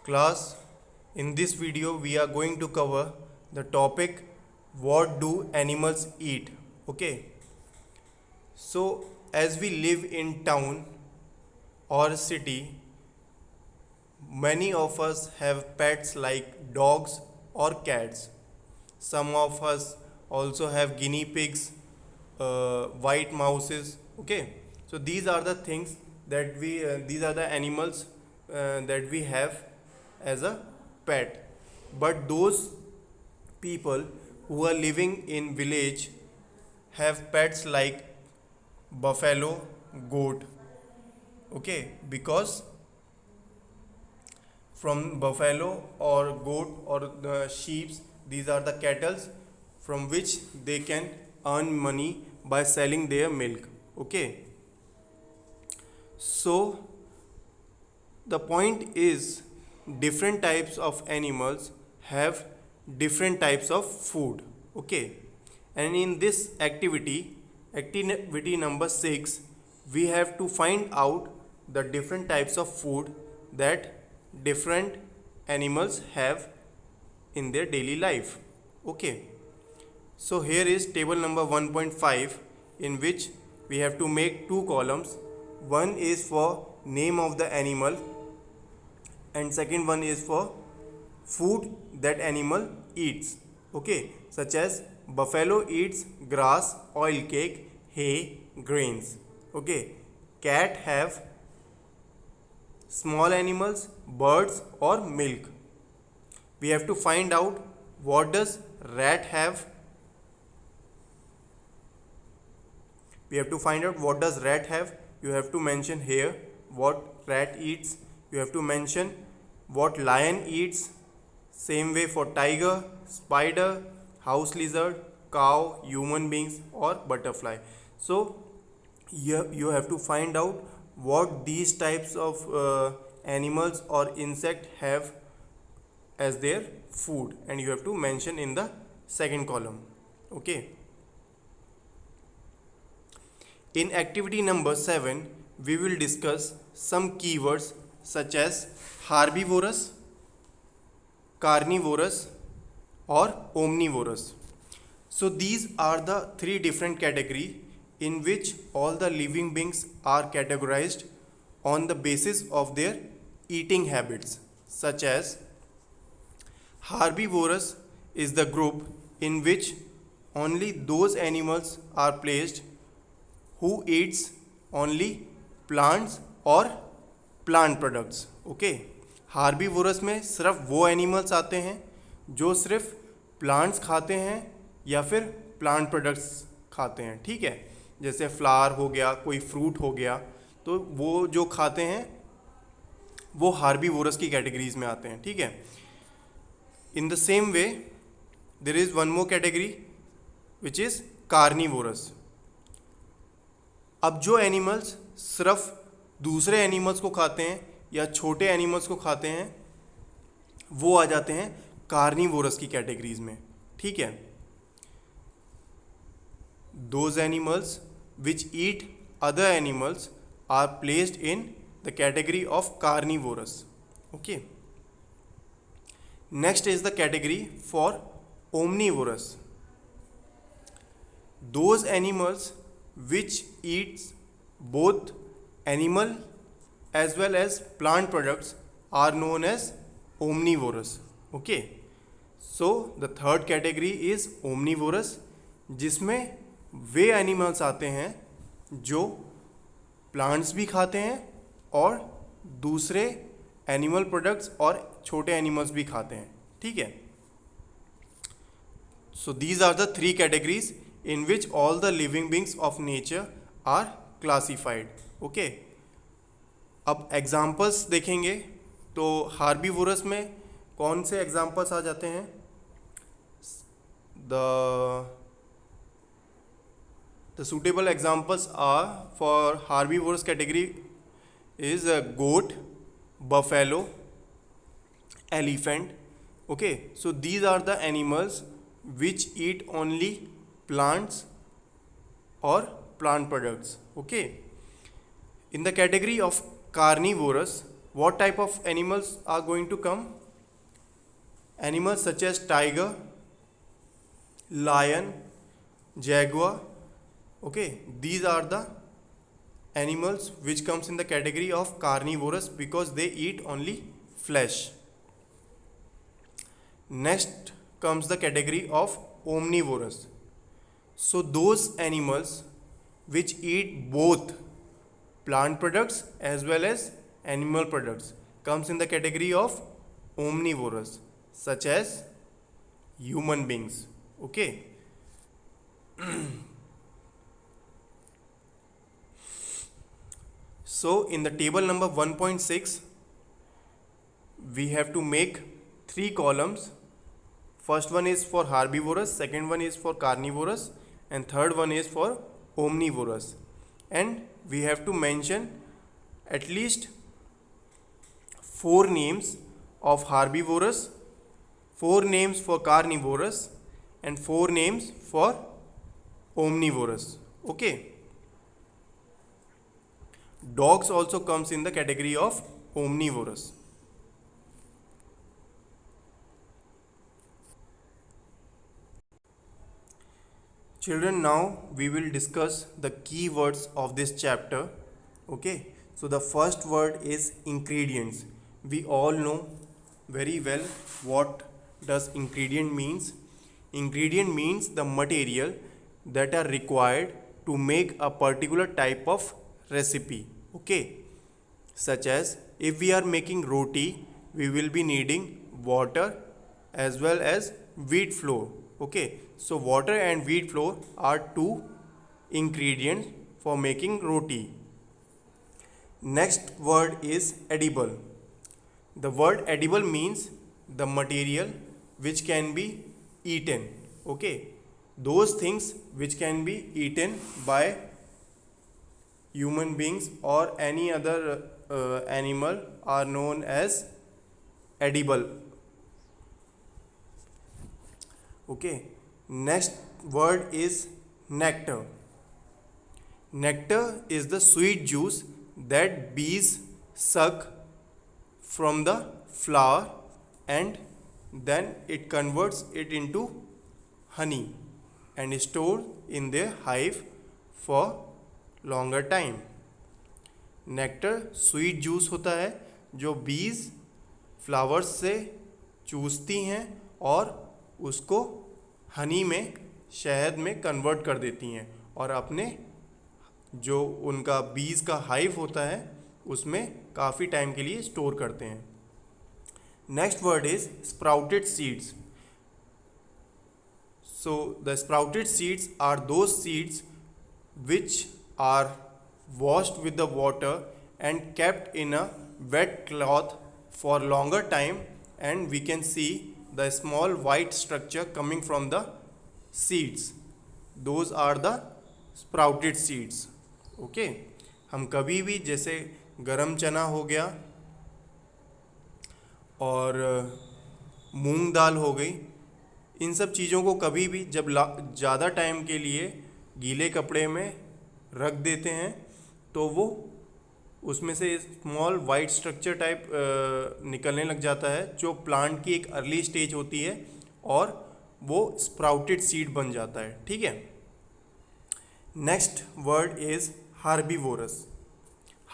Class, in this video we are going to cover the topic what do animals eat. Okay. So as we live in town or city, many of us have pets like dogs or cats. Some of us also have guinea pigs, white mouses. Okay, so these are the things that these are the animals that we have as a pet. But those people who are living in village have pets like buffalo, goat. Okay, because from buffalo or goat or the sheep, these are the cattle from which they can earn money by selling their milk. Okay, so the point is different types of animals have different types of food. Okay, and in this activity number 6, we have to find out the different types of food that different animals have in their daily life. Okay, so here is table number 1.5, in which we have to make two columns. One is for name of the animal and second one is for food that animal eats. Okay, such as buffalo eats grass, oil cake, hay, grains. Okay, cat have small animals, birds or milk. We have to find out what does rat have. We have to find out what does rat have. You have to mention here what rat eats. You have to mention what lion eats. Same way for tiger, spider, house lizard, cow, human beings or butterfly. So you have to find out what these types of animals or insect have as their food, and you have to mention in the second column. Okay, in activity number 7 we will discuss some keywords such as herbivorous, carnivorous or omnivorous. So these are the three different categories in which all the living beings are categorized on the basis of their eating habits. Such as herbivorous is the group in which only those animals are placed who eats only plants or plant products. Okay, herbivores में सिर्फ वो animals आते हैं जो सिर्फ plants खाते हैं या फिर प्लांट प्रोडक्ट्स खाते हैं. ठीक है, जैसे फ्लावर हो गया, कोई फ्रूट हो गया, तो वो जो खाते हैं वो हार्बीवोरस की कैटेगरीज में आते हैं. ठीक है, in the same way there is one more category which is carnivorous. अब जो एनिमल्स सिर्फ दूसरे एनिमल्स को खाते हैं या छोटे एनिमल्स को खाते हैं वो आ जाते हैं कार्निवोरस की कैटेगरीज में. ठीक है, those animals which eat other animals are placed in the category of carnivorous. Okay, next is the category for omnivorous. Those animals which eats both animal as well as plant products are known as omnivorous. Okay, so the third category is omnivorous, जिसमें वे animals आते हैं जो plants भी खाते हैं और दूसरे animal products और छोटे एनिमल्स भी खाते हैं. ठीक है, so these are the three categories in which all the living beings of nature are classified. Okay, अब एग्जाम्पल्स देखेंगे तो हार्बीवोरस में कौन से एग्जाम्पल्स आ जाते हैं. The suitable examples are for herbivorous category is goat, buffalo, elephant. Okay, so these are the animals which eat only plants or plant products. Okay, in the category of carnivorous, what type of animals are going to come? Animals such as tiger, lion, jaguar. Okay, these are the animals which comes in the category of carnivorous because they eat only flesh. Next comes the category of omnivorous. So those animals which eat both plant products as well as animal products comes in the category of omnivorous, such as human beings. Okay. So in the table number 1.6 we have to make 3 columns. First one is for herbivorous, second one is for carnivorous, and third one is for omnivorous. And we have to mention at least 4 names of herbivorous, 4 names for carnivorous, and 4 names for omnivorous. Okay. Dogs also comes in the category of omnivorous. Children, now we will discuss the key words of this chapter. Okay, so the first word is ingredients. We all know very well what does ingredient means. Ingredient means the material that are required to make a particular type of recipe. Okay, such as if we are making roti, we will be needing water as well as wheat flour. Okay, so water and wheat flour are 2 ingredients for making roti. Next word is edible. The word edible means the material which can be eaten. Okay, those things which can be eaten by human beings or any other animal are known as edible. Okay, next word is nectar. Nectar is the sweet juice that bees suck from the flower and then it converts it into honey and store in their hive for longer time. Nectar sweet juice होता है जो बीज flowers से चूसती हैं और उसको हनी में, शहद में कन्वर्ट कर देती हैं और अपने जो उनका बीज का हाइव होता है उसमें काफ़ी टाइम के लिए स्टोर करते हैं. Next word is sprouted seeds. So the sprouted seeds are those seeds which are washed with the water and kept in a wet cloth for longer time, and we can see the small white structure coming from the seeds. Those are the sprouted seeds. Okay, हम कभी भी जैसे गरम चना हो गया और मूंग दाल हो गई, इन सब चीज़ों को कभी भी जब ज़्यादा टाइम के लिए गीले कपड़े में रख देते हैं तो वो उसमें से स्मॉल वाइट स्ट्रक्चर टाइप निकलने लग जाता है जो प्लांट की एक अर्ली स्टेज होती है और वो स्प्राउटेड सीड बन जाता है. ठीक है. Next word is herbivorous.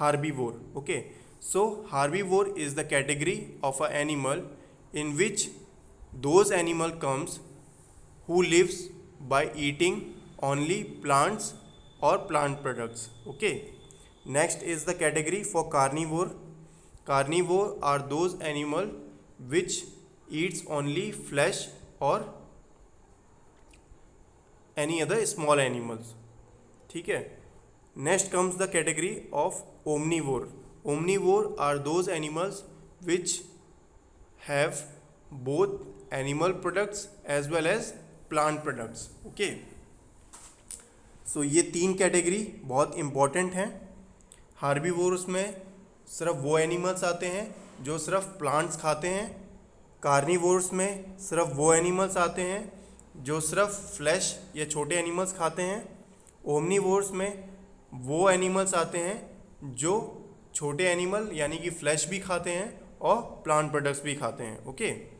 Herbivore. Okay, so herbivore is the category of a animal in which those animal comes who lives by eating only plants or plant products. Okay, next is the category for carnivore. Carnivore are those animal which eats only flesh or any other small animals. ठीक है. Next comes the category of omnivore. Omnivore are those animals which have both animal products as well as plant products. Okay. सो ये 3 category बहुत important हैं. Herbivores में सिर्फ वो animals आते हैं जो सिर्फ प्लांट्स खाते हैं. कार्निवोरस में सिर्फ वो एनिमल्स आते हैं जो सिर्फ फ्लैश या छोटे एनिमल्स खाते हैं. ओमनीवोरस में वो एनिमल्स आते हैं जो छोटे एनिमल यानी कि फ्लैश भी खाते हैं और प्लांट प्रोडक्ट्स भी खाते हैं। ओके।